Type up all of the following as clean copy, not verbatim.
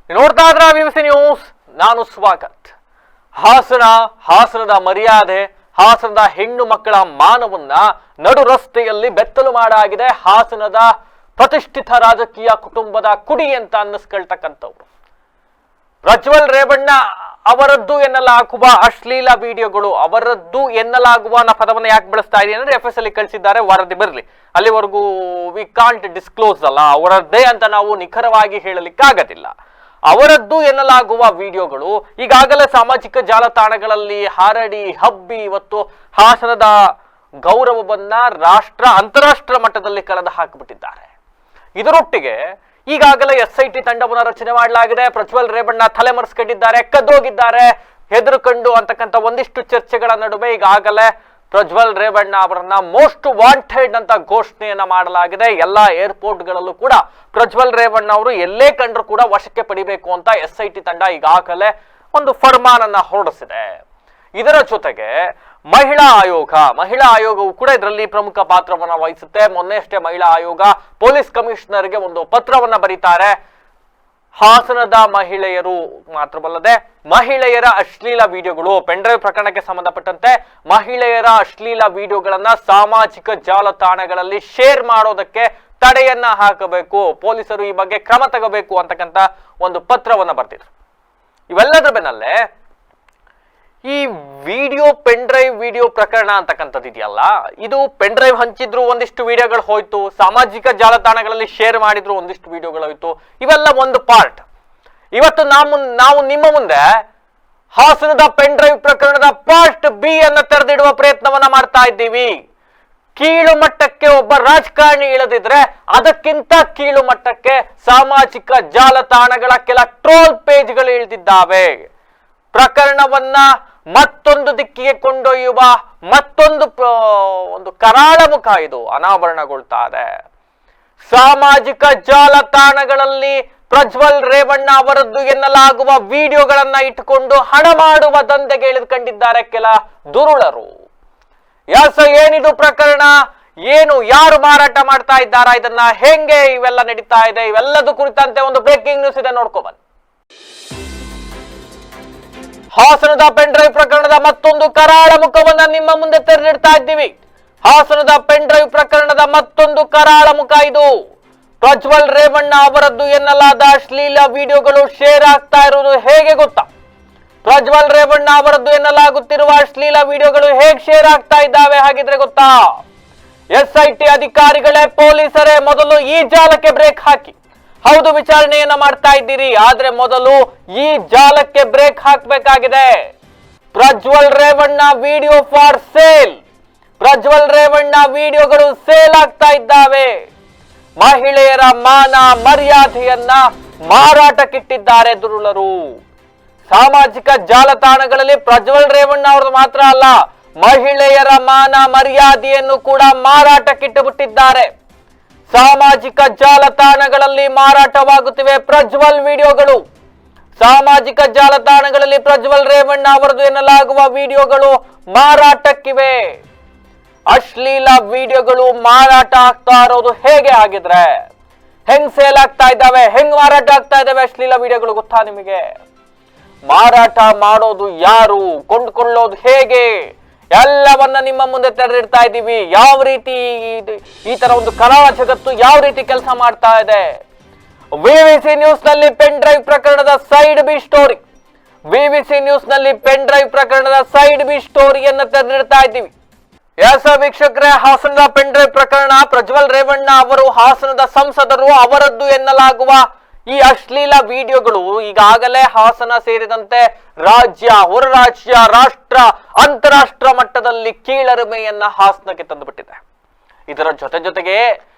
ನೋಡ್ತಾ ಇದ್ರ ವಿವಿಸಿ ನ್ಯೂಸ್. ನಾನು ಸ್ವಾಗತ್. ಹಾಸನದ ಮರ್ಯಾದೆ, ಹಾಸನದ ಹೆಣ್ಣು ಮಕ್ಕಳ ಮಾನವನ್ನ ನಡು ರಸ್ತೆಯಲ್ಲಿ ಬೆತ್ತಲು ಮಾಡಾಗಿದೆ ಹಾಸನದ ಪ್ರತಿಷ್ಠಿತ ರಾಜಕೀಯ ಕುಟುಂಬದ ಕುಡಿ ಅಂತ ಅನ್ನಿಸ್ಕೊಳ್ತಕ್ಕಂಥವ್ರು. ಪ್ರಜ್ವಲ್ ರೇವಣ್ಣ ಅವರದ್ದು ಎನ್ನಲಾಗುವ ಅಶ್ಲೀಲ ವಿಡಿಯೋಗಳು, ಅವರದ್ದು ಎನ್ನಲಾಗುವ ಪದವನ್ನು ಯಾಕೆ ಬಳಸ್ತಾ ಇದೀನಿ ಅಂದ್ರೆ FS ಅಲ್ಲಿ ಕಳಿಸಿದ್ದಾರೆ, ವರದಿ ಬರಲಿ. ಅಲ್ಲಿವರೆಗೂ ವಿ ಕಾಂಟ್ ಡಿಸ್ಕ್ಲೋಸ್ ಅಲ್ಲ, ಅವರದ್ದೇ ಅಂತ ನಾವು ನಿಖರವಾಗಿ ಹೇಳಲಿಕ್ಕಾಗದಿಲ್ಲ. ಅವರದ್ದು ಎನ್ನಲಾಗುವ ವಿಡಿಯೋಗಳು ಈಗಾಗಲೇ ಸಾಮಾಜಿಕ ಜಾಲತಾಣಗಳಲ್ಲಿ ಹರಡಿ ಹಬ್ಬಿ ಇವತ್ತು ಹಾಸನದ ಗೌರವವನ್ನ ಅಂತಾರಾಷ್ಟ್ರ ಮಟ್ಟದಲ್ಲಿ ಕಳೆದು ಹಾಕಿಬಿಟ್ಟಿದ್ದಾರೆ. ಇದರೊಟ್ಟಿಗೆ ಈಗಾಗಲೇ SIT ತಂಡವನ್ನು ರಚನೆ ಮಾಡಲಾಗಿದೆ. ಪ್ರಜ್ವಲ್ ರೇವಣ್ಣ ತಲೆಮರೆಸ್ಕೊಂಡಿದ್ದಾರೆ, ಕದ್ದೋಗಿದ್ದಾರೆ, ಹೆದರುಕೊಂಡು ಅಂತಕ್ಕಂಥ ಒಂದಿಷ್ಟು ಚರ್ಚೆಗಳ ನಡುವೆ ಈಗಾಗಲೇ ಪ್ರಜ್ವಲ್ ರೇವಣ್ಣ ಅವರನ್ನ ಮೋಸ್ಟ್ ವಾಂಟೆಡ್ ಅಂತ ಘೋಷಣೆಯನ್ನ ಮಾಡಲಾಗಿದೆ. ಎಲ್ಲಾ ಏರ್ಪೋರ್ಟ್ಗಳಲ್ಲೂ ಕೂಡ ಪ್ರಜ್ವಲ್ ರೇವಣ್ಣ ಅವರು ಎಲ್ಲೇ ಕಂಡ್ರು ಕೂಡ ವಶಕ್ಕೆ ಪಡಿಬೇಕು ಅಂತ SIT ತಂಡ ಈಗಾಗಲೇ ಒಂದು ಫರ್ಮಾನನ್ನ ಹೊರಡಿಸಿದೆ. ಇದರ ಜೊತೆಗೆ ಮಹಿಳಾ ಆಯೋಗವು ಕೂಡ ಇದರಲ್ಲಿ ಪ್ರಮುಖ ಪಾತ್ರವನ್ನ ವಹಿಸುತ್ತೆ. ಮೊನ್ನೆಯಷ್ಟೇ ಮಹಿಳಾ ಆಯೋಗ ಪೊಲೀಸ್ ಕಮಿಷನರ್ಗೆ ಒಂದು ಪತ್ರವನ್ನ ಬರೀತಾರೆ. ಹಾಸನದ ಮಹಿಳೆಯರು ಮಾತ್ರವಲ್ಲದೆ ಮಹಿಳೆಯರ ಅಶ್ಲೀಲ ವಿಡಿಯೋಗಳು, ಪೆನ್ಡ್ರೈವ್ ಪ್ರಕರಣಕ್ಕೆ ಸಂಬಂಧಪಟ್ಟಂತೆ ಮಹಿಳೆಯರ ಅಶ್ಲೀಲ ವಿಡಿಯೋಗಳನ್ನ ಸಾಮಾಜಿಕ ಜಾಲತಾಣಗಳಲ್ಲಿ ಶೇರ್ ಮಾಡೋದಕ್ಕೆ ತಡೆಯನ್ನ ಹಾಕಬೇಕು, ಪೊಲೀಸರು ಈ ಬಗ್ಗೆ ಕ್ರಮ ತಗೋಬೇಕು ಅಂತಕ್ಕಂಥ ಒಂದು ಪತ್ರವನ್ನ ಬರ್ತಿದ್ರು. ಇವೆಲ್ಲದರ ಬೆನ್ನಲ್ಲೇ ಈ ಪೆನ್ಡ್ರೈವ್ ವಿಡಿಯೋ ಪ್ರಕರಣ ಅಂತಕ್ಕಂಥದ್ದು ಇದೆಯಲ್ಲ, ಇದು ಪೆನ್ಡ್ರೈವ್ ಹಂಚಿದ್ರು ಒಂದಿಷ್ಟು ವಿಡಿಯೋಗಳು ಹೋಯ್ತು, ಸಾಮಾಜಿಕ ಜಾಲತಾಣಗಳಲ್ಲಿ ಶೇರ್ ಮಾಡಿದ್ರು ಒಂದಿಷ್ಟು ವಿಡಿಯೋಗಳು ಹೋಯ್ತು. ಇವೆಲ್ಲ ಒಂದು ಪಾರ್ಟ್. ಇವತ್ತು ನಾವು ನಿಮ್ಮ ಮುಂದೆ ಹಾಸನದ ಪೆನ್ಡ್ರೈವ್ ಪ್ರಕರಣದ ಪಾರ್ಟ್ B ಅನ್ನ ತೆರೆದಿಡುವ ಪ್ರಯತ್ನವನ್ನ ಮಾಡ್ತಾ ಇದ್ದೀವಿ. ಕೀಳು ಮಟ್ಟಕ್ಕೆ ಒಬ್ಬ ರಾಜಕಾರಣಿ ಇಳಿದಿದ್ರೆ ಅದಕ್ಕಿಂತ ಕೀಳು ಮಟ್ಟಕ್ಕೆ ಸಾಮಾಜಿಕ ಜಾಲತಾಣಗಳ ಕೆಲ ಟ್ರೋಲ್ ಪೇಜ್ಗಳು ಇಳಿದಿದ್ದಾವೆ. ಪ್ರಕರಣವನ್ನ ಮತ್ತೊಂದು ದಿಕ್ಕಿಗೆ ಕೊಂಡೊಯ್ಯುವ ಒಂದು ಕರಾಳ ಮುಖ ಇದು ಅನಾವರಣಗೊಳ್ತಾ ಇದೆ. ಸಾಮಾಜಿಕ ಜಾಲತಾಣಗಳಲ್ಲಿ ಪ್ರಜ್ವಲ್ ರೇವಣ್ಣ ಅವರದ್ದು ಎನ್ನಲಾಗುವ ವಿಡಿಯೋಗಳನ್ನ ಇಟ್ಟುಕೊಂಡು ಹಣ ಮಾಡುವ ದಂಧೆಗೆ ಇಳಿದುಕೊಂಡಿದ್ದಾರೆ ಕೆಲ ದುರುಳರು. ಏನಿದು ಪ್ರಕರಣ, ಯಾರು ಮಾರಾಟ ಮಾಡ್ತಾ ಇದ್ದಾರಾ, ಇದನ್ನ ಹೆಂಗೆ ಇವೆಲ್ಲ ನಡೀತಾ ಇದೆ, ಇವೆಲ್ಲದ ಕುರಿತಂತೆ ಒಂದು ಬ್ರೇಕಿಂಗ್ ನ್ಯೂಸ್ ಇದೆ, ನೋಡ್ಕೊಬನ್ನಿ. ಹಾಸನದ ಪೆನ್ಡ್ರೈವ್ ಪ್ರಕರಣದ ಮತ್ತೊಂದು ಕರಾಳ ಮುಖವನ್ನ ನಿಮ್ಮ ಮುಂದೆ ತೆರೆದಿಡ್ತಾ ಇದ್ದೀವಿ. ಹಾಸನದ ಪೆನ್ಡ್ರೈವ್ ಪ್ರಕರಣದ ಮತ್ತೊಂದು ಕರಾಳ ಮುಖ ಇದು. ಪ್ರಜ್ವಲ್ ರೇವಣ್ಣ ಅವರದ್ದು ಎನ್ನಲಾದ ಅಶ್ಲೀಲ ವಿಡಿಯೋಗಳು ಶೇರ್ ಆಗ್ತಾ ಇರುವುದು ಹೇಗೆ ಗೊತ್ತಾ? ಪ್ರಜ್ವಲ್ ರೇವಣ್ಣ ಅವರದ್ದು ಎನ್ನಲಾಗುತ್ತಿರುವ ಅಶ್ಲೀಲ ವಿಡಿಯೋಗಳು ಹೇಗೆ ಶೇರ್ ಆಗ್ತಾ ಇದ್ದಾವೆ ಹಾಗಿದ್ರೆ ಗೊತ್ತಾ? SIT ಅಧಿಕಾರಿಗಳೇ, ಪೊಲೀಸರೇ ಮೊದಲು ಈ ಜಾಲಕ್ಕೆ ಬ್ರೇಕ್ ಹಾಕಿ. ಹೌದು, ವಿಚಾರಣೆಯನ್ನ ಮಾಡ್ತಾ ಇದ್ದೀರಿ, ಆದ್ರೆ ಮೊದಲು ಈ ಜಾಲಕ್ಕೆ ಬ್ರೇಕ್ ಹಾಕಬೇಕಾಗಿದೆ. Prajwal Revanna video for sale. Prajwal Revanna ವಿಡಿಯೋಗಳು ಸೇಲ್ ಆಗ್ತಾ ಇದ್ದಾವೆ. ಮಹಿಳೆಯರ ಮಾನ ಮರ್ಯಾದೆಯನ್ನ ಮಾರಾಟಕ್ಕಿಟ್ಟಿದ್ದಾರೆ ದುರುಳರು. ಸಾಮಾಜಿಕ ಜಾಲತಾಣಗಳಲ್ಲಿ ಪ್ರಜ್ವಲ್ ರೇವಣ್ಣ ಅವ್ರದ್ದು ಮಾತ್ರ ಅಲ್ಲ, ಮಹಿಳೆಯರ ಮಾನ ಮರ್ಯಾದೆಯನ್ನು ಕೂಡ ಮಾರಾಟಕ್ಕಿಟ್ಟು ಬಿಟ್ಟಿದ್ದಾರೆ. ಸಾಮಾಜಿಕ ಜಾಲತಾಣಗಳಲ್ಲಿ ಮಾರಾಟವಾಗುತ್ತಿವೆ ಪ್ರಜ್ವಲ್ ವಿಡಿಯೋಗಳು. ಸಾಮಾಜಿಕ ಜಾಲತಾಣಗಳಲ್ಲಿ ಪ್ರಜ್ವಲ್ ರೇವಣ್ಣ ಅವರದು ಎನ್ನಲಾಗುವ ವಿಡಿಯೋಗಳು ಮಾರಾಟಕ್ಕಿವೆ. ಅಶ್ಲೀಲ ವಿಡಿಯೋಗಳು ಮಾರಾಟ ಆಗ್ತಾ ಇರೋದು ಹೇಗೆ ಆಗಿದ್ರೆ? ಹೆಂಗ್ ಸೇಲ್ ಆಗ್ತಾ ಇದ್ದಾವೆ, ಹೆಂಗ್ ಮಾರಾಟ ಆಗ್ತಾ ಇದ್ದಾವೆ ಅಶ್ಲೀಲ ವಿಡಿಯೋಗಳು ಗೊತ್ತಾ ನಿಮಗೆ? ಮಾರಾಟ ಮಾಡೋದು ಯಾರು, ಕೊಂಡ್ಕೊಳ್ಳೋದು ಹೇಗೆ, ಎಲ್ಲವನ್ನ ನಿಮ್ಮ ಮುಂದೆ ತೆರೆದಿಡ್ತಾ ಇದ್ದೀವಿ. ಯಾವ ರೀತಿ ಈ ತರ ಒಂದು ಕಲಾ ಜಗತ್ತು ಯಾವ ರೀತಿ ಕೆಲಸ ಮಾಡ್ತಾ ಇದೆ. VVC ನ್ಯೂಸ್ ನಲ್ಲಿ ಪೆನ್ಡ್ರೈವ್ ಪ್ರಕರಣದ side B story. VVC news ನಲ್ಲಿ ಪೆನ್ಡ್ರೈವ್ ಪ್ರಕರಣದ ಸೈಡ್ ಬಿ ಸ್ಟೋರಿಯನ್ನ ತೆರೆದಿಡ್ತಾ ಇದ್ದೀವಿ. ವೀಕ್ಷಕರೇ, ಹಾಸನದ ಪೆನ್ಡ್ರೈವ್ ಪ್ರಕರಣ, ಪ್ರಜ್ವಲ್ ರೇವಣ್ಣ ಅವರು ಹಾಸನದ ಸಂಸದರು, ಅವರದ್ದು ಎನ್ನಲಾಗುವ ಈ ಅಶ್ಲೀಲ ವಿಡಿಯೋಗಳು ಈಗಾಗಲೇ ಹಾಸನ ಸೇರಿದಂತೆ ರಾಜ್ಯ, ಹೊರ ರಾಜ್ಯ, ರಾಷ್ಟ್ರ, ಅಂತಾರಾಷ್ಟ್ರ ಮಟ್ಟದಲ್ಲಿ ಕೀಳರಿಮೆಯನ್ನ ಹಾಸನಕ್ಕೆ ತಂದುಬಿಟ್ಟಿದೆ. ಇದರ ಜೊತೆಗೆ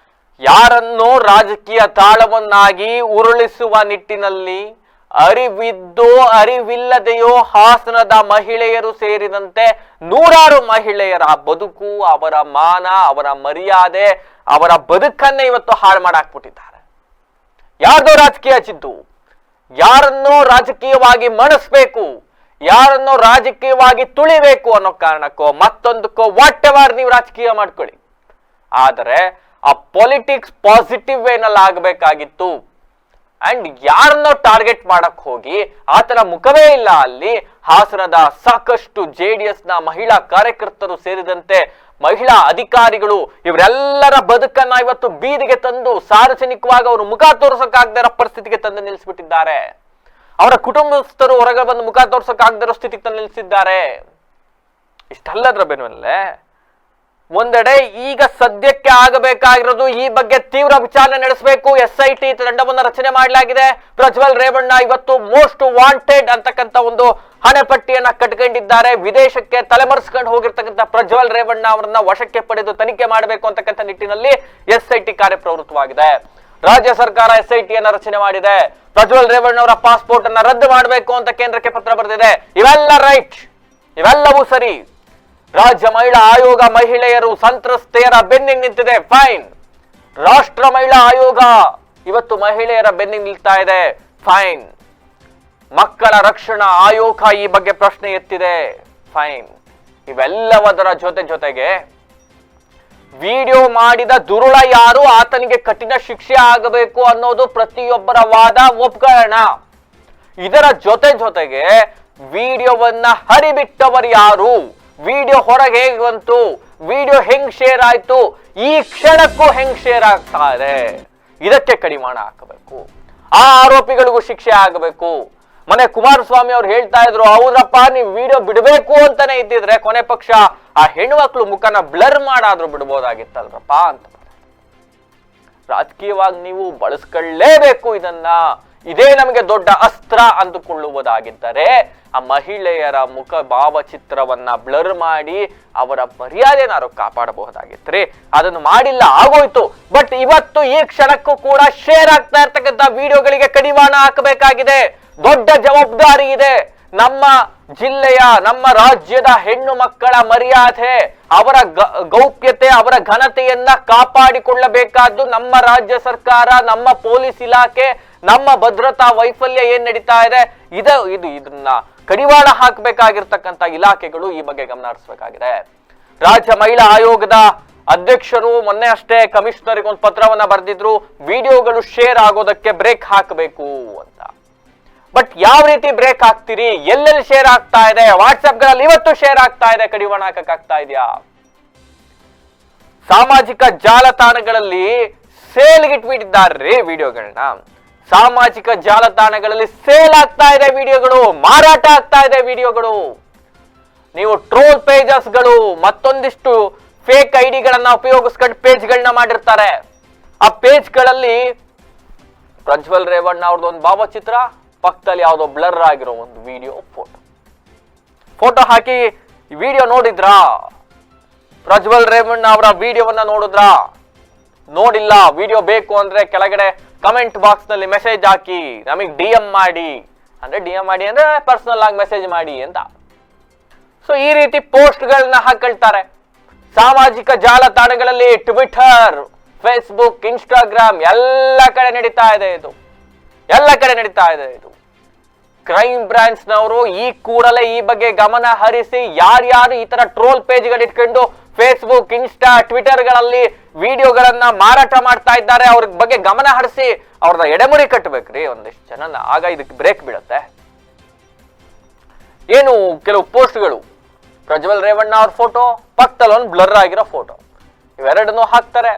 ಯಾರನ್ನೋ ರಾಜಕೀಯ ತಾಳವನ್ನಾಗಿ ಉರುಳಿಸುವ ನಿಟ್ಟಿನಲ್ಲಿ ಅರಿವಿದ್ದೋ ಅರಿವಿಲ್ಲದೆಯೋ ಹಾಸನದ ಮಹಿಳೆಯರು ಸೇರಿದಂತೆ ನೂರಾರು ಮಹಿಳೆಯರ ಬದುಕು, ಅವರ ಮಾನ, ಅವರ ಮರ್ಯಾದೆ, ಅವರ ಬದುಕನ್ನೇ ಇವತ್ತು ಹಾಳು ಮಾಡಾಕ್ಬಿಟ್ಟಿದ್ದಾರೆ. ಯಾರ್ದೋ ರಾಜಕೀಯ ಜಿದ್ದು, ಯಾರನ್ನೋ ರಾಜಕೀಯವಾಗಿ ಮಣಿಸ್ಬೇಕು, ಯಾರನ್ನೋ ರಾಜಕೀಯವಾಗಿ ತುಳಿಬೇಕು ಅನ್ನೋ ಕಾರಣಕ್ಕೋ ಮತ್ತೊಂದಕ್ಕೋ ವಾಟ್ ಎವರ್ ನೀವು ರಾಜಕೀಯ ಮಾಡ್ಕೊಳ್ಳಿ. ಆದರೆ ಆ ಪೊಲಿಟಿಕ್ಸ್ ಪಾಸಿಟಿವ್ ವೇನಲ್ಲಿ ಆಗಬೇಕಾಗಿತ್ತು. ಅಂಡ್ ಯಾರನ್ನೋ ಟಾರ್ಗೆಟ್ ಮಾಡಕ್ ಹೋಗಿ ಆತನ ಮುಖವೇ ಇಲ್ಲ ಅಲ್ಲಿ. ಹಾಸನದ ಸಾಕಷ್ಟು JDS ನ ಮಹಿಳಾ ಕಾರ್ಯಕರ್ತರು ಸೇರಿದಂತೆ ಮಹಿಳಾ ಅಧಿಕಾರಿಗಳು ಇವರೆಲ್ಲರ ಬದುಕನ್ನ ಇವತ್ತು ಬೀದಿಗೆ ತಂದು ಸಾರ್ವಜನಿಕವಾಗಿ ಅವರು ಮುಖ ತೋರಿಸಕ್ಕಾಗದೇ ಇರೋ ಪರಿಸ್ಥಿತಿಗೆ ತಂದು ನಿಲ್ಲಿಸ್ಬಿಟ್ಟಿದ್ದಾರೆ. ಅವರ ಕುಟುಂಬಸ್ಥರು ಹೊರಗೆ ಬಂದು ಮುಖ ತೋರ್ಸಕ್ಕಾಗದೇ ಇರೋ ಸ್ಥಿತಿಗೆ ತಂದು ನಿಲ್ಲಿಸಿದ್ದಾರೆ. ಇಷ್ಟಲ್ಲದ್ರ ಬೆನ್ನಲ್ಲೇ ಒಂದೆಡೆ ಈಗ ಸದ್ಯಕ್ಕೆ ಆಗಬೇಕಾಗಿರೋದು ಈ ಬಗ್ಗೆ ತೀವ್ರ ವಿಚಾರಣೆ ನಡೆಸಬೇಕು. SIT ತಂಡವನ್ನು ರಚನೆ ಮಾಡಲಾಗಿದೆ. ಪ್ರಜ್ವಲ್ ರೇವಣ್ಣ ಇವತ್ತು ಮೋಸ್ಟ್ ವಾಂಟೆಡ್ ಅಂತಕ್ಕಂಥ ಒಂದು ಹಣೆಪಟ್ಟಿಯನ್ನ ಕಟ್ಕೊಂಡಿದ್ದಾರೆ. ವಿದೇಶಕ್ಕೆ ತಲೆಮರೆಸ್ಕೊಂಡು ಹೋಗಿರ್ತಕ್ಕಂಥ ಪ್ರಜ್ವಲ್ ರೇವಣ್ಣ ಅವರನ್ನ ವಶಕ್ಕೆ ಪಡೆದು ತನಿಖೆ ಮಾಡಬೇಕು ಅಂತಕ್ಕಂಥ ನಿಟ್ಟಿನಲ್ಲಿ SIT ಕಾರ್ಯಪ್ರವೃತ್ತವಾಗಿದೆ. ರಾಜ್ಯ ಸರ್ಕಾರ SIT ಅನ್ನ ರಚನೆ ಮಾಡಿದೆ. ಪ್ರಜ್ವಲ್ ರೇವಣ್ಣ ಅವರ ಪಾಸ್ಪೋರ್ಟ್ ಅನ್ನ ರದ್ದು ಮಾಡಬೇಕು ಅಂತ ಕೇಂದ್ರಕ್ಕೆ ಪತ್ರ ಬರೆದಿದೆ. ಇವೆಲ್ಲ ರೈಟ್, ಇವೆಲ್ಲವೂ ಸರಿ. ರಾಜ್ಯ ಮಹಿಳಾ ಆಯೋಗ ಮಹಿಳೆಯರು ಸಂತ್ರಸ್ತೆಯರ ಬೆನ್ನಿಗೆ ನಿಂತಿದೆ, ಫೈನ್. ರಾಷ್ಟ್ರ ಮಹಿಳಾ ಆಯೋಗ ಇವತ್ತು ಮಹಿಳೆಯರ ಬೆನ್ನಿಗೆ ನಿಲ್ತಾ ಇದೆ, ಫೈನ್. ಮಕ್ಕಳ ರಕ್ಷಣಾ ಆಯೋಗ ಈ ಬಗ್ಗೆ ಪ್ರಶ್ನೆ ಎತ್ತಿದೆ, ಫೈನ್. ಇವೆಲ್ಲವದರ ಜೊತೆಗೆ ವಿಡಿಯೋ ಮಾಡಿದ ದುರುಳ ಯಾರು, ಆತನಿಗೆ ಕಠಿಣ ಶಿಕ್ಷೆ ಆಗಬೇಕು ಅನ್ನೋದು ಪ್ರತಿಯೊಬ್ಬರ ವಾದ, ಒಪ್ಕೊಳ್ಳೋಣ. ಇದರ ಜೊತೆಗೆ ವಿಡಿಯೋವನ್ನ ಹರಿಬಿಟ್ಟವರು ಯಾರು, ವಿಡಿಯೋ ಹೊರಗೆ ಹೇಗೆ ಬಂತು, ವಿಡಿಯೋ ಹೆಂಗ್ ಶೇರ್ ಆಯ್ತು, ಈ ಕ್ಷಣಕ್ಕೂ ಹೆಂಗ್ ಶೇರ್ ಆಗ್ತಾ ಇದೆ, ಇದಕ್ಕೆ ಕಡಿವಾಣ ಹಾಕಬೇಕು. ಆ ಆರೋಪಿಗಳಿಗೂ ಶಿಕ್ಷೆ ಆಗಬೇಕು. ಮನೆ ಕುಮಾರಸ್ವಾಮಿ ಅವ್ರು ಹೇಳ್ತಾ ಇದ್ರು, ಹೌದಪ್ಪ ನೀವು ವಿಡಿಯೋ ಬಿಡಬೇಕು ಅಂತಾನೆ ಇದ್ದಿದ್ರೆ ಕೊನೆ ಪಕ್ಷ ಆ ಹೆಣ್ಮಕ್ಳು ಮುಖನ ಬ್ಲರ್ ಮಾಡಾದ್ರೂ ಬಿಡ್ಬೋದಾಗಿತ್ತಲ್ರಪ್ಪ ಅಂತ. ರಾಜಕೀಯವಾಗಿ ನೀವು ಬಳಸ್ಕೊಳ್ಳೇಬೇಕು ಇದನ್ನ. ಇದೇ ನಮಗೆ ದೊಡ್ಡ ಅಸ್ತ್ರ ಅಂದುಕೊಳ್ಳುವುದಾಗಿದ್ದರೆ ಆ ಮಹಿಳೆಯರ ಮುಖ ಭಾವಚಿತ್ರವನ್ನ ಬ್ಲರ್ ಮಾಡಿ ಅವರ ಮರ್ಯಾದೆನಾರು ಕಾಪಾಡಬಹುದಾಗಿತ್ರಿ. ಅದನ್ನು ಮಾಡಿಲ್ಲ, ಆಗೋಯ್ತು. ಬಟ್ ಇವತ್ತು ಈ ಕ್ಷಣಕ್ಕೂ ಕೂಡ ಶೇರ್ ಆಗ್ತಾ ಇರ್ತಕ್ಕಂಥ ವಿಡಿಯೋಗಳಿಗೆ ಕಡಿವಾಣ ಹಾಕಬೇಕಾಗಿದೆ. ದೊಡ್ಡ ಜವಾಬ್ದಾರಿ ಇದೆ. ನಮ್ಮ ಜಿಲ್ಲೆಯ, ನಮ್ಮ ರಾಜ್ಯದ ಹೆಣ್ಣು ಮಕ್ಕಳ ಮರ್ಯಾದೆ, ಅವರ ಗೌಪ್ಯತೆ, ಅವರ ಘನತೆಯನ್ನ ಕಾಪಾಡಿಕೊಳ್ಳಬೇಕಾದ್ದು ನಮ್ಮ ರಾಜ್ಯ ಸರ್ಕಾರ, ನಮ್ಮ ಪೊಲೀಸ್ ಇಲಾಖೆ, ನಮ್ಮ ಭದ್ರತಾ ವೈಫಲ್ಯ ಏನ್ ನಡೀತಾ ಇದೆ ಇದನ್ನ ಕಡಿವಾಣ ಹಾಕಬೇಕಾಗಿರ್ತಕ್ಕಂಥ ಇಲಾಖೆಗಳು ಈ ಬಗ್ಗೆ ಗಮನ ಹರಿಸಬೇಕಾಗಿದೆ. ರಾಜ್ಯ ಮಹಿಳಾ ಆಯೋಗದ ಅಧ್ಯಕ್ಷರು ಮೊನ್ನೆ ಅಷ್ಟೇ ಕಮಿಷನರ್ಗೆ ಒಂದು ಪತ್ರವನ್ನ ಬರೆದಿದ್ರು, ವಿಡಿಯೋಗಳು ಶೇರ್ ಆಗೋದಕ್ಕೆ ಬ್ರೇಕ್ ಹಾಕಬೇಕು ಅಂತ. ಬಟ್ ಯಾವ ರೀತಿ ಬ್ರೇಕ್ ಹಾಕ್ತೀರಿ, ಎಲ್ಲೆಲ್ಲಿ ಶೇರ್ ಆಗ್ತಾ ಇದೆ, ವಾಟ್ಸ್ಆಪ್ ಗಳಲ್ಲಿ ಇವತ್ತು ಶೇರ್ ಆಗ್ತಾ ಇದೆ, ಕಡಿವಾಣ ಹಾಕಕ್ಕಾಗ್ತಾ ಇದೆಯಾ? ಸಾಮಾಜಿಕ ಜಾಲತಾಣಗಳಲ್ಲಿ ಸೇಲ್ಗಿಟ್ಬಿಟ್ಟಿದ್ದಾರೆ ವಿಡಿಯೋಗಳನ್ನ. ಸಾಮಾಜಿಕ ಜಾಲತಾಣಗಳಲ್ಲಿ ಸೇಲ್ ಆಗ್ತಾ ಇದೆ ವಿಡಿಯೋಗಳು, ಮಾರಾಟ ಆಗ್ತಾ ಇದೆ ವಿಡಿಯೋಗಳು. ನೀವು ಟ್ರೋಲ್ ಪೇಜಸ್ಗಳು ಮತ್ತೊಂದಿಷ್ಟು ಫೇಕ್ ಐಡಿಗಳನ್ನ ಉಪಯೋಗಿಸ್ಕೊಂಡು ಪೇಜ್ಗಳನ್ನ ಮಾಡಿರ್ತಾರೆ. ಆ ಪೇಜ್ಗಳಲ್ಲಿ ಪ್ರಜ್ವಲ್ ರೇವಣ್ಣ ಅವ್ರದ್ದು ಒಂದು ಭಾವಚಿತ್ರ, ಪಕ್ಕದಲ್ಲಿ ಯಾವುದೋ ಬ್ಲರ್ ಆಗಿರೋ ಒಂದು ವಿಡಿಯೋ, ಫೋಟೋ ಹಾಕಿ ವಿಡಿಯೋ ನೋಡಿದ್ರಾ? ಪ್ರಜ್ವಲ್ ರೇವಣ್ಣ ಅವರ ವಿಡಿಯೋವನ್ನ ನೋಡಿದ್ರಾ? ನೋಡಿಲ್ಲ, ವಿಡಿಯೋ ಬೇಕು ಅಂದ್ರೆ ಕೆಳಗಡೆ ಕಮೆಂಟ್ ಬಾಕ್ಸ್ ನಲ್ಲಿ ಮೆಸೇಜ್ ಹಾಕಿ, ನಮಗೆ DM ಮಾಡಿ ಅಂದ್ರೆ ಪರ್ಸನಲ್ ಆಗಿ ಮೆಸೇಜ್ ಮಾಡಿ ಅಂತ. ಸೊ ಈ ರೀತಿ ಪೋಸ್ಟ್ ಗಳನ್ನ ಹಾಕೊಳ್ತಾರೆ. ಸಾಮಾಜಿಕ ಜಾಲತಾಣಗಳಲ್ಲಿ ಟ್ವಿಟರ್, ಫೇಸ್ಬುಕ್, ಇನ್ಸ್ಟಾಗ್ರಾಮ್ ಎಲ್ಲ ಕಡೆ ನಡೀತಾ ಇದೆ ಇದು. ಕ್ರೈಮ್ ಬ್ರಾಂಚ್ ನವರು ಈ ಕೂಡಲೇ ಈ ಬಗ್ಗೆ ಗಮನ ಹರಿಸಿ ಯಾರ್ಯಾರು ಈ ತರ ಟ್ರೋಲ್ ಪೇಜ್ಗಳು ಇಟ್ಕೊಂಡು ಫೇಸ್ಬುಕ್, ಇನ್ಸ್ಟಾ, ಟ್ವಿಟರ್ ಗಳಲ್ಲಿ ವಿಡಿಯೋಗಳನ್ನ ಮಾರಾಟ ಮಾಡ್ತಾ ಇದ್ದಾರೆ, ಅವ್ರ ಬಗ್ಗೆ ಗಮನ ಹರಿಸಿ ಅವ್ರನ್ನ ಎಡೆಮುರಿ ಕಟ್ಟಬೇಕ್ರಿ ಒಂದಿಷ್ಟು ಜನನ. ಆಗ ಇದಕ್ಕೆ ಬ್ರೇಕ್ ಬೀಳುತ್ತೆ. ಏನು ಕೆಲವು ಪೋಸ್ಟ್ಗಳು, ಪ್ರಜ್ವಲ್ ರೇವಣ್ಣ ಅವ್ರ ಫೋಟೋ, ಪಕ್ಕದಲ್ಲಿ ಒಂದು ಬ್ಲರ್ ಆಗಿರೋ ಫೋಟೋ, ಇವೆರಡನ್ನೂ ಹಾಕ್ತಾರೆ.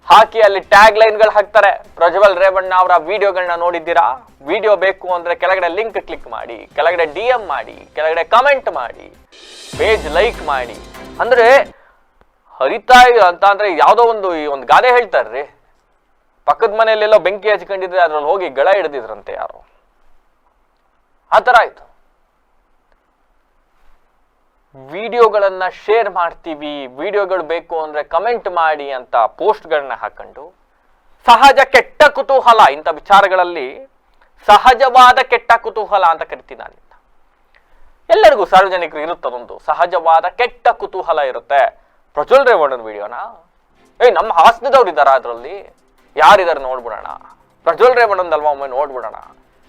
ಹಾಕಿ ಅಲ್ಲಿ ಟ್ಯಾಗ್ ಲೈನ್ಗಳು ಹಾಕ್ತಾರೆ, ಪ್ರಜ್ವಲ್ ರೇವಣ್ಣ ಅವರ ವಿಡಿಯೋಗಳನ್ನ ನೋಡಿದ್ದೀರಾ? ವಿಡಿಯೋ ಬೇಕು ಅಂದ್ರೆ ಕೆಳಗಡೆ ಲಿಂಕ್ ಕ್ಲಿಕ್ ಮಾಡಿ, ಕೆಳಗಡೆ DM ಮಾಡಿ, ಕೆಳಗಡೆ ಕಮೆಂಟ್ ಮಾಡಿ, ಪೇಜ್ ಲೈಕ್ ಮಾಡಿ. ಅಂದ್ರೆ ಹರಿತಾ ಅಂತ ಅಂದ್ರೆ ಯಾವ್ದೋ ಒಂದು ಗಾದೆ ಹೇಳ್ತಾರ್ರಿ, ಪಕ್ಕದ ಮನೆಯಲ್ಲೆಲ್ಲೋ ಬೆಂಕಿ ಹಚ್ಕೊಂಡಿದ್ರೆ ಅದ್ರಲ್ಲಿ ಹೋಗಿ ಗಳ ಹಿಡಿದಿದ್ರಂತೆ ಯಾರು, ಆ ತರ ಆಯ್ತು. ವಿಡಿಯೋಗಳನ್ನ ಶೇರ್ ಮಾಡ್ತೀವಿ, ವಿಡಿಯೋಗಳು ಬೇಕು ಅಂದ್ರೆ ಕಮೆಂಟ್ ಮಾಡಿ ಅಂತ ಪೋಸ್ಟ್ಗಳನ್ನ ಹಾಕೊಂಡು ಸಹಜ ಕೆಟ್ಟ ಕುತೂಹಲ, ಇಂಥ ವಿಚಾರಗಳಲ್ಲಿ ಸಹಜವಾದ ಕೆಟ್ಟ ಕುತೂಹಲ ಅಂತ ಕರಿತೀನಿ ನಾನು. ಎಲ್ಲರಿಗೂ ಸಾರ್ವಜನಿಕರು ಇರುತ್ತದೊಂದು ಸಹಜವಾದ ಕೆಟ್ಟ ಕುತೂಹಲ ಇರುತ್ತೆ. ಪ್ರಜ್ವಲ್ ರೇವಣ್ಣನ ವಿಡಿಯೋನ ನಮ್ಮ ಹಾಸನದವ್ರು ಇದ್ದಾರ, ಅದ್ರಲ್ಲಿ ಯಾರಿದಾರೆ ನೋಡ್ಬಿಡೋಣ, ಪ್ರಜ್ವಲ್ ರೇವಣ್ಣಂದಲ್ವಾ ಒಮ್ಮೆ ನೋಡ್ಬಿಡೋಣ,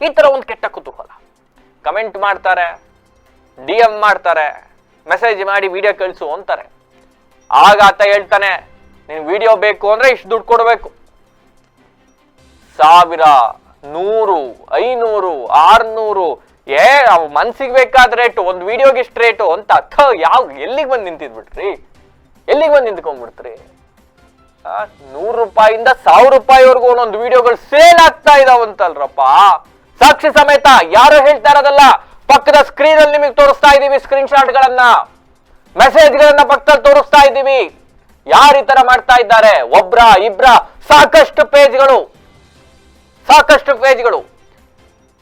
ಈ ತರ ಒಂದು ಕೆಟ್ಟ ಕುತೂಹಲ. ಕಮೆಂಟ್ ಮಾಡ್ತಾರೆ, DM ಮಾಡ್ತಾರೆ, ಮೆಸೇಜ್ ಮಾಡಿ ವಿಡಿಯೋ ಕಳಿಸು ಅಂತಾರೆ. ಆಗ ಆತ ಹೇಳ್ತಾನೆ, ನೀನ್ ವಿಡಿಯೋ ಬೇಕು ಅಂದ್ರೆ ಇಷ್ಟು ದುಡ್ಡು ಕೊಡ್ಬೇಕು, 1000 100, 500, 600 ಮನ್ಸಿಗೆ ಬೇಕಾದ ರೇಟು, ಒಂದು ವಿಡಿಯೋಗೆ ಇಷ್ಟು ರೇಟು ಅಂತ ಎಲ್ಲಿಗೆ ಬಂದು ನಿಂತಿದ್ಬಿಟ್ರಿ? ಎಲ್ಲಿಗೆ ಬಂದು ನಿಂತ್ಕೊಂಡ್ಬಿಡ್ತ್ರಿ? 100 ರೂಪಾಯಿಂದ 1000 ರೂಪಾಯಿವರೆಗೂ ಒಂದೊಂದು ವಿಡಿಯೋಗಳು ಸೇಲ್ ಆಗ್ತಾ ಇದಾವಂತಲ್ರಪ್ಪ. ಸಾಕ್ಷಿ ಸಮೇತ ಯಾರು ಹೇಳ್ತಾ ಇರೋದಲ್ಲ, ಪಕ್ಕದ ಸ್ಕ್ರೀನ್ ಅಲ್ಲಿ ನಿಮಗೆ ತೋರಿಸ್ತಾ ಇದೀವಿ, ಸ್ಕ್ರೀನ್ ಶಾಟ್ ಗಳನ್ನ, ಮೆಸೇಜ್ ಗಳನ್ನ ಪಕ್ಕದಲ್ಲಿ ತೋರಿಸ್ತಾ ಇದ್ದೀವಿ. ಯಾರು ಈ ತರ ಮಾಡ್ತಾ ಇದ್ದಾರೆ? ಒಬ್ರ ಇಬ್ರ, ಸಾಕಷ್ಟು ಪೇಜ್ಗಳು.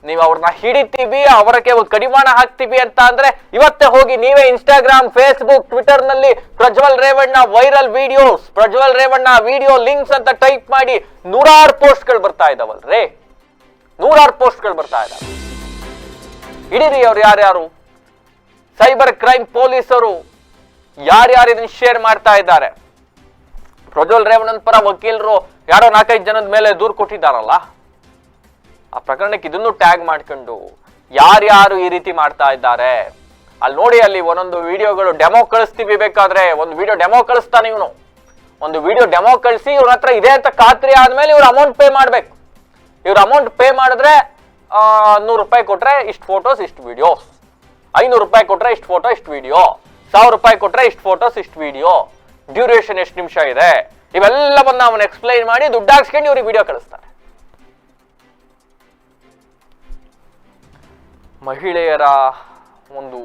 ನೀವು ಅವ್ರನ್ನ ಹಿಡಿತೀವಿ, ಅವರಕ್ಕೆ ಒಂದು ಕಡಿವಾಣ ಹಾಕ್ತೀವಿ ಅಂತ ಅಂದ್ರೆ ಇವತ್ತೇ ಹೋಗಿ ನೀವೇ ಇನ್ಸ್ಟಾಗ್ರಾಮ್, ಫೇಸ್ಬುಕ್, ಟ್ವಿಟರ್ ನಲ್ಲಿ Prajwal Revanna viral videos, Prajwal Revanna video links ಅಂತ ಟೈಪ್ ಮಾಡಿ 100 ಪೋಸ್ಟ್ಗಳು ಬರ್ತಾ ಇದಾವಲ್ರೇ, 100 ಪೋಸ್ಟ್ಗಳು ಬರ್ತಾ ಇದಾವೆ. ಹಿಡೀರಿ ಅವ್ರು ಯಾರ್ಯಾರು, ಸೈಬರ್ ಕ್ರೈಮ್ ಪೊಲೀಸರು ಯಾರ್ಯಾರು ಇದನ್ನ ಶೇರ್ ಮಾಡ್ತಾ ಇದ್ದಾರೆ. ಪ್ರಜ್ವಲ್ ರೇವಣ್ಣನ ಪರ ವಕೀಲರು ಯಾರೋ 4-5 ಜನದ ಮೇಲೆ ದೂರು ಕೊಟ್ಟಿದ್ದಾರಲ್ಲ, ಆ ಪ್ರಕರಣಕ್ಕೆ ಇದನ್ನು ಟ್ಯಾಗ್ ಮಾಡ್ಕೊಂಡು ಯಾರ್ಯಾರು ಈ ರೀತಿ ಮಾಡ್ತಾ ಇದ್ದಾರೆ ಅಲ್ಲಿ ನೋಡಿ. ಅಲ್ಲಿ ಒಂದೊಂದು ವಿಡಿಯೋಗಳು ಡೆಮೋ ಕಳಿಸ್ತೀವಿ, ಬೇಕಾದ್ರೆ ಒಂದು ವಿಡಿಯೋ ಡೆಮೋ ಕಳಿಸ್ತಾನೆ ಇವನು. ಒಂದು ವಿಡಿಯೋ ಡೆಮೋ ಕಳಿಸಿ ಇವ್ರ ಹತ್ರ ಇದೆ ಅಂತ ಖಾತ್ರಿ ಆದ್ಮೇಲೆ ಇವ್ರು ಅಮೌಂಟ್ ಪೇ ಮಾಡ್ಬೇಕು. ಇವ್ರು ಅಮೌಂಟ್ ಪೇ ಮಾಡಿದ್ರೆ 100 ರೂಪಾಯಿ ಕೊಟ್ರೆ ಇಷ್ಟು ಫೋಟೋಸ್ ಇಷ್ಟು ವಿಡಿಯೋಸ್, 500 ರೂಪಾಯಿ ಕೊಟ್ರೆ ಇಷ್ಟು ಫೋಟೋ ಇಷ್ಟು ವಿಡಿಯೋ, 1000 ರೂಪಾಯಿ ಕೊಟ್ರೆ ಇಷ್ಟು ಫೋಟೋಸ್ ಇಷ್ಟು ವಿಡಿಯೋ, ಡ್ಯೂರೇಷನ್ ಎಷ್ಟು ನಿಮಿಷ ಇದೆ, ಇವೆಲ್ಲವನ್ನ ಅವನು ಎಕ್ಸ್ಪ್ಲೈನ್ ಮಾಡಿ ದುಡ್ಡು ಹಾಕ್ಸ್ಕೊಂಡು ಇವ್ರಿಗೆ ವಿಡಿಯೋ ಕಳಿಸ್ತಾನೆ. ಮಹಿಳೆಯರ ಒಂದು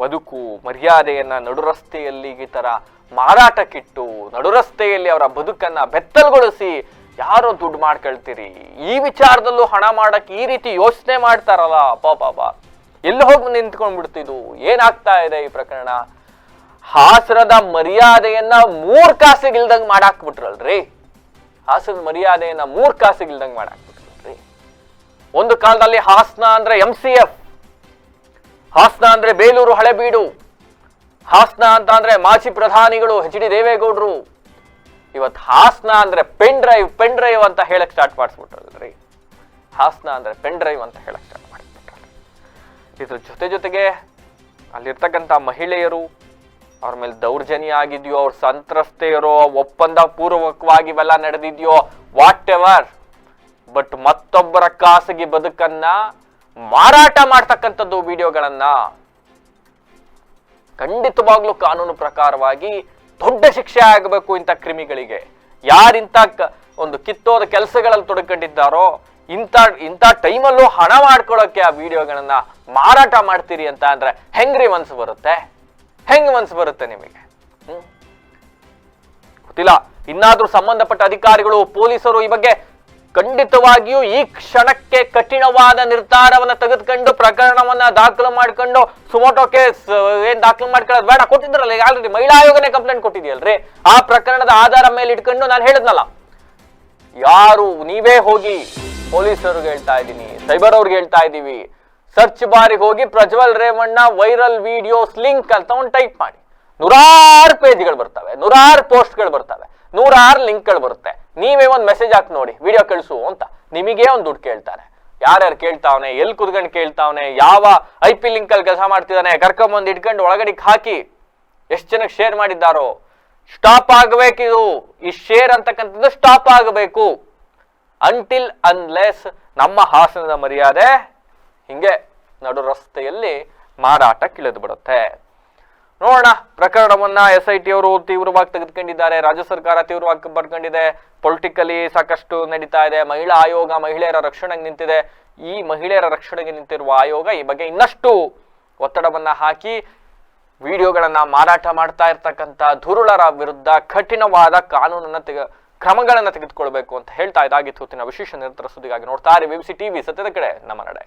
ಬದುಕು ಮರ್ಯಾದೆಯನ್ನ ನಡುರಸ್ತೆಯಲ್ಲಿ ಈ ತರ ಮಾರಾಟಕ್ಕಿಟ್ಟು, ನಡುರಸ್ತೆಯಲ್ಲಿ ಅವರ ಬದುಕನ್ನ ಬೆತ್ತಲ್ಗೊಳಿಸಿ ಯಾರೋ ದುಡ್ಡು ಮಾಡ್ಕೊಳ್ತೀರಿ. ಈ ವಿಚಾರದಲ್ಲೂ ಹಣ ಮಾಡಕ್ಕೆ ಈ ರೀತಿ ಯೋಚನೆ ಮಾಡ್ತಾರಲ್ಲ, ಪಾಪ ಎಲ್ಲಿ ಹೋಗಿ ನಿಂತ್ಕೊಂಡ್ಬಿಡ್ತಿದ್ದು. ಏನಾಗ್ತಾ ಇದೆ ಈ ಪ್ರಕರಣ? ಹಾಸನದ ಮರ್ಯಾದೆಯನ್ನ 3 ಕಾಸಿಗಿಲ್ದಂಗ್ ಮಾಡಾಕ್ಬಿಟ್ರಲ್ರಿ. ಹಾಸನದ ಮರ್ಯಾದೆಯನ್ನ 3 ಕಾಸಿಗಿಲ್ದಂಗ್ ಮಾಡಾಕ್ಬಿಟ್ರಲ್ರಿ. ಒಂದು ಕಾಲದಲ್ಲಿ ಹಾಸನ ಅಂದ್ರೆ MCF, ಹಾಸನ ಅಂದ್ರೆ ಬೇಲೂರು ಹಳೆಬೀಡು, ಹಾಸನ ಅಂತ ಅಂದ್ರೆ ಮಾಜಿ ಪ್ರಧಾನಿಗಳು HD ದೇವೇಗೌಡರು. ಇವತ್ತು ಹಾಸನ ಅಂದ್ರೆ ಪೆನ್ ಡ್ರೈವ್ ಅಂತ ಹೇಳಕ್ ಸ್ಟಾರ್ಟ್ ಮಾಡಿಸ್ಬಿಟ್ರಲ್ರಿ. ಹಾಸನ ಅಂದ್ರೆ ಪೆನ್ ಡ್ರೈವ್ ಅಂತ ಹೇಳಕ್ ಸ್ಟಾರ್ಟ್ ಮಾಡಿಸ್ಬಿಟ್ರಲ್ಲ. ಇದ್ರ ಜೊತೆಗೆ ಅಲ್ಲಿರ್ತಕ್ಕಂಥ ಮಹಿಳೆಯರು, ಅವ್ರ ಮೇಲೆ ದೌರ್ಜನ್ಯ ಆಗಿದ್ಯೋ, ಅವ್ರ ಸಂತ್ರಸ್ತೆಯರೋ, ಒಪ್ಪಂದ ಪೂರ್ವಕವಾಗಿ ಇವೆಲ್ಲ ನಡೆದಿದ್ಯೋ, ವಾಟ್ ಎವರ್, ಬಟ್ ಮತ್ತೊಬ್ಬರ ಖಾಸಗಿ ಬದುಕನ್ನ ಮಾರಾಟ ಮಾಡ್ತಕ್ಕಂಥದ್ದು ವಿಡಿಯೋಗಳನ್ನ ಖಂಡಿತವಾಗ್ಲೂ ಕಾನೂನು ಪ್ರಕಾರವಾಗಿ ದೊಡ್ಡ ಶಿಕ್ಷೆ ಆಗಬೇಕು ಇಂಥ ಕ್ರಿಮಿಗಳಿಗೆ. ಯಾರಿಂತ ಒಂದು ಕಿತ್ತೋದ ಕೆಲಸಗಳಲ್ಲಿ ತೊಡಕೊಂಡಿದ್ದಾರೋ, ಇಂಥ ಟೈಮಲ್ಲೂ ಹಣ ಮಾಡ್ಕೊಳ್ಳೋಕೆ ಆ ವಿಡಿಯೋಗಳನ್ನ ಮಾರಾಟ ಮಾಡ್ತೀರಿ ಅಂತ ಅಂದ್ರೆ ಹೆಂಗ್ರಿ ಮನ್ಸು ಬರುತ್ತೆ? ಹೆಂಗ್ ಮನ್ಸು ಬರುತ್ತೆ ನಿಮಗೆ? ಗೊತ್ತಿಲ್ಲ. ಇನ್ನಾದ್ರೂ ಸಂಬಂಧಪಟ್ಟ ಅಧಿಕಾರಿಗಳು, ಪೊಲೀಸರು ಈ ಬಗ್ಗೆ ಖಂಡಿತವಾಗಿಯೂ ಈ ಕ್ಷಣಕ್ಕೆ ಕಠಿಣವಾದ ನಿರ್ಧಾರವನ್ನ ತೆಗೆದುಕೊಂಡು ಪ್ರಕರಣವನ್ನ ದಾಖಲು ಮಾಡ್ಕೊಂಡು ಸುಮೋಟೋ ಕೇಸ್ ಏನ್ ದಾಖಲು ಮಾಡ್ಕೊಳ್ಳೋದು ಬೇಡ, ಕೊಟ್ಟಿದ್ರಲ್ಲ ಈಗ ಆಲ್ರೆಡಿ ಮಹಿಳಾ ಆಯೋಗನೇ ಕಂಪ್ಲೇಂಟ್ ಕೊಟ್ಟಿದೆಯಲ್ರಿ. ಆ ಪ್ರಕರಣದ ಆಧಾರ ಮೇಲೆ ಇಟ್ಕೊಂಡು ನಾನು ಹೇಳಿದ್ನಲ್ಲ, ಯಾರು ನೀವೇ ಹೋಗಿ ಪೊಲೀಸರಿಗೆ ಹೇಳ್ತಾ ಇದ್ದೀನಿ, ಸೈಬರ್ ಅವ್ರಿಗೆ ಹೇಳ್ತಾ ಇದ್ದೀವಿ, ಸರ್ಚ್ ಬಾರಿಗೆ ಹೋಗಿ Prajwal Revanna viral videos link ಅಂತ ಒಂದು ಟೈಪ್ ಮಾಡಿ 100 ಪೇಜ್ಗಳು ಬರ್ತವೆ, 100 ಪೋಸ್ಟ್ಗಳು ಬರ್ತವೆ, 100 ಲಿಂಕ್ಗಳು ಬರುತ್ತೆ. ನೀವೇ ಒಂದು ಮೆಸೇಜ್ ಹಾಕಿ ನೋಡಿ, ವಿಡಿಯೋ ಕಳಿಸು ಅಂತ, ನಿಮಗೆ ಒಂದು ದುಡ್ಡು ಕೇಳ್ತಾರೆ. ಯಾರ್ಯಾರು ಕೇಳ್ತಾವನೆ, ಎಲ್ಲಿ ಕುತ್ಕೊಂಡು ಕೇಳ್ತಾವನೆ, ಯಾವ IP ಲಿಂಕ್ ಅಲ್ಲಿ ಕೆಲಸ ಮಾಡ್ತಿದ್ದಾನೆ, ಕರ್ಕೊಂಬಂದು ಇಟ್ಕೊಂಡು ಒಳಗಡೆ ಹಾಕಿ ಎಷ್ಟು ಜನಕ್ಕೆ ಶೇರ್ ಮಾಡಿದ್ದಾರೋ. ಸ್ಟಾಪ್ ಆಗಬೇಕಿದು, ಈ ಶೇರ್ ಅಂತಕ್ಕಂಥದ್ದು ಸ್ಟಾಪ್ ಆಗಬೇಕು. ಅಂಟಿಲ್ ಅನ್ಲೆಸ್ ನಮ್ಮ ಹಾಸನದ ಮರ್ಯಾದೆ ಹಿಂಗೆ ನಡು ರಸ್ತೆಯಲ್ಲಿ ಮಾರಾಟಕ್ಕಿಳಿದು ಬಿಡುತ್ತೆ. ನೋಡೋಣ, ಪ್ರಕರಣವನ್ನ SIT ಅವರು ತೀವ್ರವಾಗಿ ತೆಗೆದುಕೊಂಡಿದ್ದಾರೆ, ರಾಜ್ಯ ಸರ್ಕಾರ ತೀವ್ರವಾಗಿ ಬರ್ಕೊಂಡಿದೆ, ಪೊಲಿಟಿಕಲಿ ಸಾಕಷ್ಟು ನಡೀತಾ ಇದೆ. ಮಹಿಳಾ ಆಯೋಗ ಮಹಿಳೆಯರ ರಕ್ಷಣೆಗೆ ನಿಂತಿದೆ. ಈ ಮಹಿಳೆಯರ ರಕ್ಷಣೆಗೆ ನಿಂತಿರುವ ಆಯೋಗ ಈ ಬಗ್ಗೆ ಇನ್ನಷ್ಟು ಒತ್ತಡವನ್ನ ಹಾಕಿ ವಿಡಿಯೋಗಳನ್ನ ಮಾರಾಟ ಮಾಡ್ತಾ ಇರ್ತಕ್ಕಂಥ ದುರುಳರ ವಿರುದ್ಧ ಕಠಿಣವಾದ ಕಾನೂನನ್ನ ಕ್ರಮಗಳನ್ನ ತೆಗೆದುಕೊಳ್ಬೇಕು ಅಂತ ಹೇಳ್ತಾ ಇದಾಗಿತ್ತು. ವಿಶೇಷ ನಿರಂತರ ಸುದ್ದಿಗಾಗಿ ನೋಡ್ತಾ ಇರಿ BBC TV, ಸತ್ಯದ ಕಡೆ ನಮ್ಮ ನಡೆ.